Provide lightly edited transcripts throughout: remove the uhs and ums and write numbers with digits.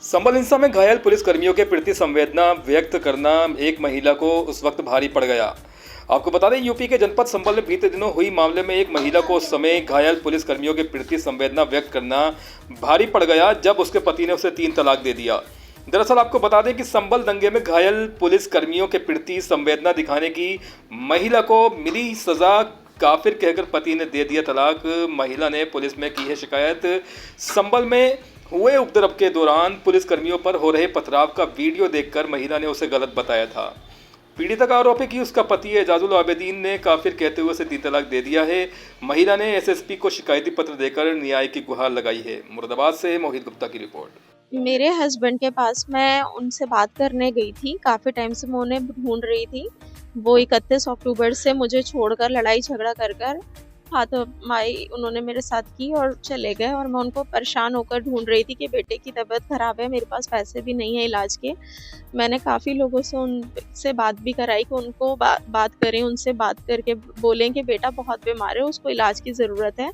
संभल हिंसा में घायल पुलिसकर्मियों के प्रति संवेदना व्यक्त करना एक महिला को उस वक्त भारी पड़ गया। आपको बता दें, यूपी के जनपद संभल में बीते दिनों हुई मामले में एक महिला को उस समय घायल पुलिसकर्मियों के प्रति संवेदना व्यक्त करना भारी पड़ गया जब उसके पति ने उसे 3 तलाक दे दिया। दरअसल आपको बता दें कि संभल दंगे में घायल पुलिसकर्मियों के प्रति संवेदना दिखाने की महिला को मिली सजा काफिर कहकर पति ने दे दिया तलाक। महिला ने पुलिस में की है शिकायत। संभल में हुए उपद्रव के दौरान पुलिसकर्मियों पर हो रहे पथराव का वीडियो देखकर महिला ने उसे गलत बताया था। पीड़िता का आरोप है कि उसका पति एजाजुल आबेदीन ने काफिर कहते हुए उसे 3 तलाक दे दिया है। महिला ने एसएसपी को शिकायती पत्र देकर न्याय की गुहार लगाई है। मुरादाबाद से मोहित गुप्ता की रिपोर्ट। मेरे हस्बैंड के पास मैं उनसे बात करने गई थी। काफ़ी टाइम से मैं उन्हें ढूंढ रही थी। वो 31 अक्टूबर से मुझे छोड़कर लड़ाई झगड़ा कर हाथापाई उन्होंने मेरे साथ की और चले गए। और मैं उनको परेशान होकर ढूंढ रही थी कि बेटे की तबीयत ख़राब है, मेरे पास पैसे भी नहीं है इलाज के। मैंने काफ़ी लोगों से उनसे बात भी कराई कि उनको बात करें, उनसे बात करके बोलें कि बेटा बहुत बीमार है, उसको इलाज की ज़रूरत है,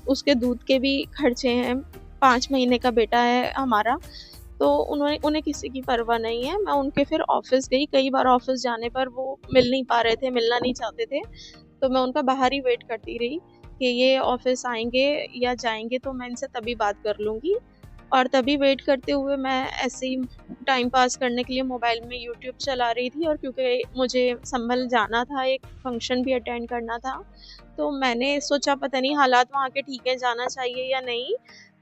उसके दूध के भी खर्चे हैं, 5 महीने का बेटा है हमारा। तो उन्हें किसी की परवाह नहीं है। मैं उनके फिर ऑफिस गई। कई बार ऑफिस जाने पर वो मिल नहीं पा रहे थे, मिलना नहीं चाहते थे, तो मैं उनका बाहर ही वेट करती रही कि ये ऑफिस आएंगे या जाएंगे तो मैं इनसे तभी बात कर लूँगी। और तभी वेट करते हुए मैं ऐसे ही टाइम पास करने के लिए मोबाइल में यूट्यूब चला रही थी। और क्योंकि मुझे संभल जाना था, एक फंक्शन भी अटेंड करना था, तो मैंने सोचा पता नहीं हालात वहाँ के ठीक है, जाना चाहिए या नहीं।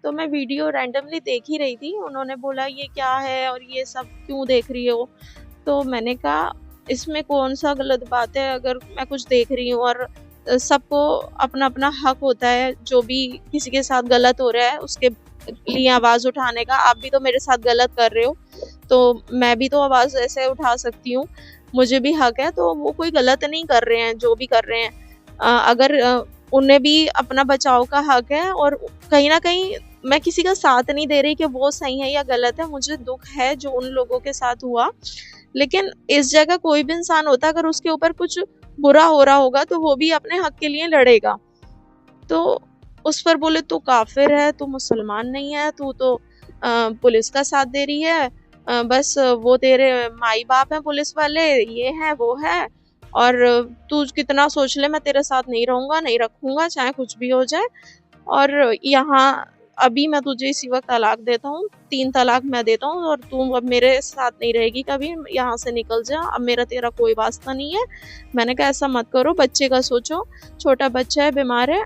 तो मैं वीडियो रैंडमली देख ही रही थी। उन्होंने बोला ये क्या है और ये सब क्यों देख रही हो। तो मैंने कहा इसमें कौन सा गलत बात है, अगर मैं कुछ देख रही हूँ। और सबको अपना अपना हक होता है, जो भी किसी के साथ गलत हो रहा है उसके लिए आवाज़ उठाने का। आप भी तो मेरे साथ गलत कर रहे हो, तो मैं भी तो आवाज़ ऐसे उठा सकती हूँ, मुझे भी हक है। तो वो कोई गलत नहीं कर रहे हैं जो भी कर रहे हैं। अगर उन्हें भी अपना बचाव का हक है। और कहीं ना कहीं मैं किसी का साथ नहीं दे रही कि वो सही है या गलत है। मुझे दुख है जो उन लोगों के साथ हुआ, लेकिन इस जगह कोई भी इंसान होता, अगर उसके ऊपर कुछ बुरा हो रहा होगा तो वो भी अपने हक के लिए लड़ेगा। तो उस पर बोले तू काफिर है, तू मुसलमान नहीं है, तू तो पुलिस का साथ दे रही है, बस वो तेरे माई बाप हैं पुलिस वाले, ये है वो है, और तू कितना सोच ले मैं तेरे साथ नहीं रहूँगा, नहीं रखूँगा, चाहे कुछ भी हो जाए। और यहाँ अभी मैं तुझे इसी वक्त तलाक देता हूँ, 3 तलाक मैं देता हूँ, और तू अब मेरे साथ नहीं रहेगी कभी, यहाँ से निकल जा, अब मेरा तेरा कोई वास्ता नहीं है। मैंने कहा ऐसा मत करो, बच्चे का सोचो, छोटा बच्चा है, बीमार है।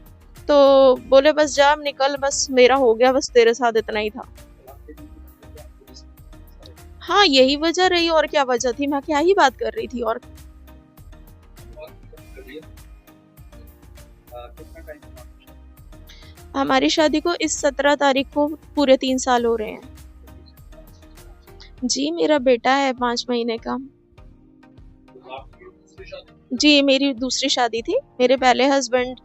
तो बोले बस जा निकल, बस मेरा हो गया, बस तेरे साथ इतना ही था। हाँ यही वजह रही, और क्या वजह थी, मैं क्या ही बात कर रही थी। और हमारी शादी को इस 17 तारीख को पूरे 3 साल हो रहे हैं। जी मेरा बेटा है 5 महीने का। जी मेरी दूसरी शादी थी। मेरे पहले हस्बैंड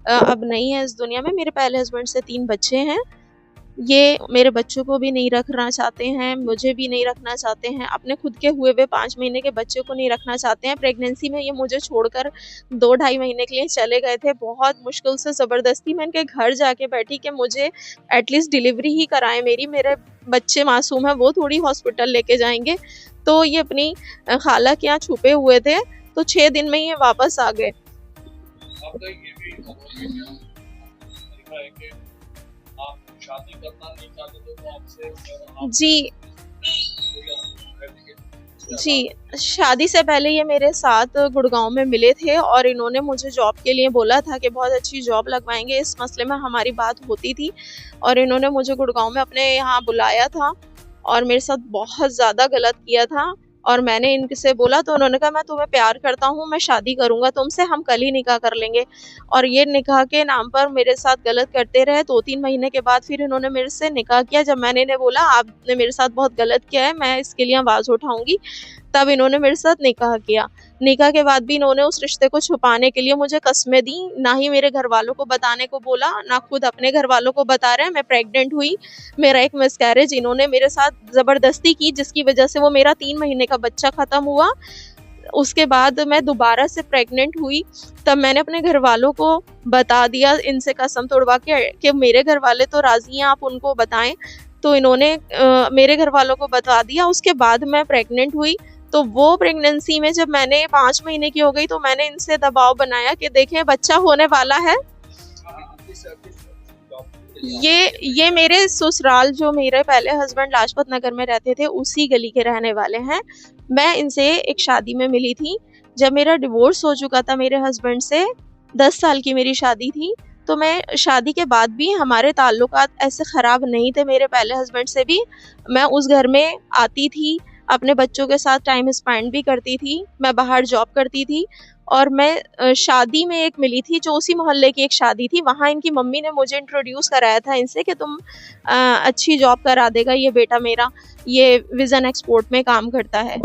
अब नहीं है इस दुनिया में। मेरे पहले हस्बैंड से 3 बच्चे हैं। ये मेरे बच्चों को भी नहीं रखना चाहते हैं, मुझे भी नहीं रखना चाहते हैं, अपने खुद के हुए 5 महीने के बच्चे को नहीं रखना चाहते हैं। प्रेगनेंसी में ये मुझे छोड़कर 2-2.5 महीने के लिए चले गए थे। बहुत मुश्किल से ज़बरदस्ती मैं इनके घर जाके बैठी कि मुझे एटलीस्ट डिलीवरी ही कराएं मेरी, मेरे बच्चे मासूम हैं, वो थोड़ी हॉस्पिटल लेके जाएंगे। तो ये अपनी खाला के यहाँ छुपे हुए थे, तो 6 दिन में ये वापस आ गए। शादी करना नहीं चाहते थे तो आपसे जी जी, शादी से पहले ये मेरे साथ गुड़गांव में मिले थे और इन्होंने मुझे जॉब के लिए बोला था कि बहुत अच्छी जॉब लगवाएंगे। इस मसले में हमारी बात होती थी और इन्होंने मुझे गुड़गांव में अपने यहाँ बुलाया था और मेरे साथ बहुत ज़्यादा गलत किया था। और मैंने इनसे बोला तो उन्होंने कहा मैं तुम्हें प्यार करता हूँ, मैं शादी करूँगा तुमसे, हम कल ही निकाह कर लेंगे। और ये निकाह के नाम पर मेरे साथ गलत करते रहे। 2-3 महीने के बाद फिर इन्होंने मेरे से निकाह किया। जब मैंने इन्हें बोला आपने मेरे साथ बहुत गलत किया है, मैं इसके लिए आवाज़ उठाऊंगी, तब इन्होंने मेरे साथ निकाह किया। निकाह के बाद भी इन्होंने उस रिश्ते को छुपाने के लिए मुझे कस्में दी, ना ही मेरे घर वालों को बताने को बोला, ना खुद अपने घर वालों को बता रहे हैं। मैं प्रेग्नेंट हुई, मेरा एक मिसकैरेज इन्होंने मेरे साथ ज़बरदस्ती की, जिसकी वजह से वो मेरा 3 महीने का बच्चा ख़त्म हुआ। उसके बाद मैं दोबारा से प्रेग्नेंट हुई, तब मैंने अपने घर वालों को बता दिया, इनसे कसम तोड़वा के कि मेरे घर वाले तो राज़ी हैं, आप उनको बताएं। तो इन्होंने मेरे घर वालों को बता दिया। उसके बाद मैं प्रेग्नेंट हुई, तो वो प्रेगनेंसी में जब मैंने 5 महीने की हो गई तो मैंने इनसे दबाव बनाया कि देखें बच्चा होने वाला है। ये मेरे ससुराल, जो मेरे पहले हस्बैंड लाजपत नगर में रहते थे, उसी गली के रहने वाले हैं। मैं इनसे एक शादी में मिली थी। जब मेरा डिवोर्स हो चुका था मेरे हस्बैंड से, 10 साल की मेरी शादी थी, तो मैं शादी के बाद भी हमारे ताल्लुकात ऐसे ख़राब नहीं थे मेरे पहले हस्बैंड से भी। मैं उस घर में आती थी, अपने बच्चों के साथ टाइम स्पेंड भी करती थी, मैं बाहर जॉब करती थी। और मैं शादी में एक मिली थी जो उसी मोहल्ले की एक शादी थी, वहाँ इनकी मम्मी ने मुझे इंट्रोड्यूस कराया था इनसे कि तुम अच्छी जॉब करा देगा ये बेटा मेरा, ये विज़न एक्सपोर्ट में काम करता है।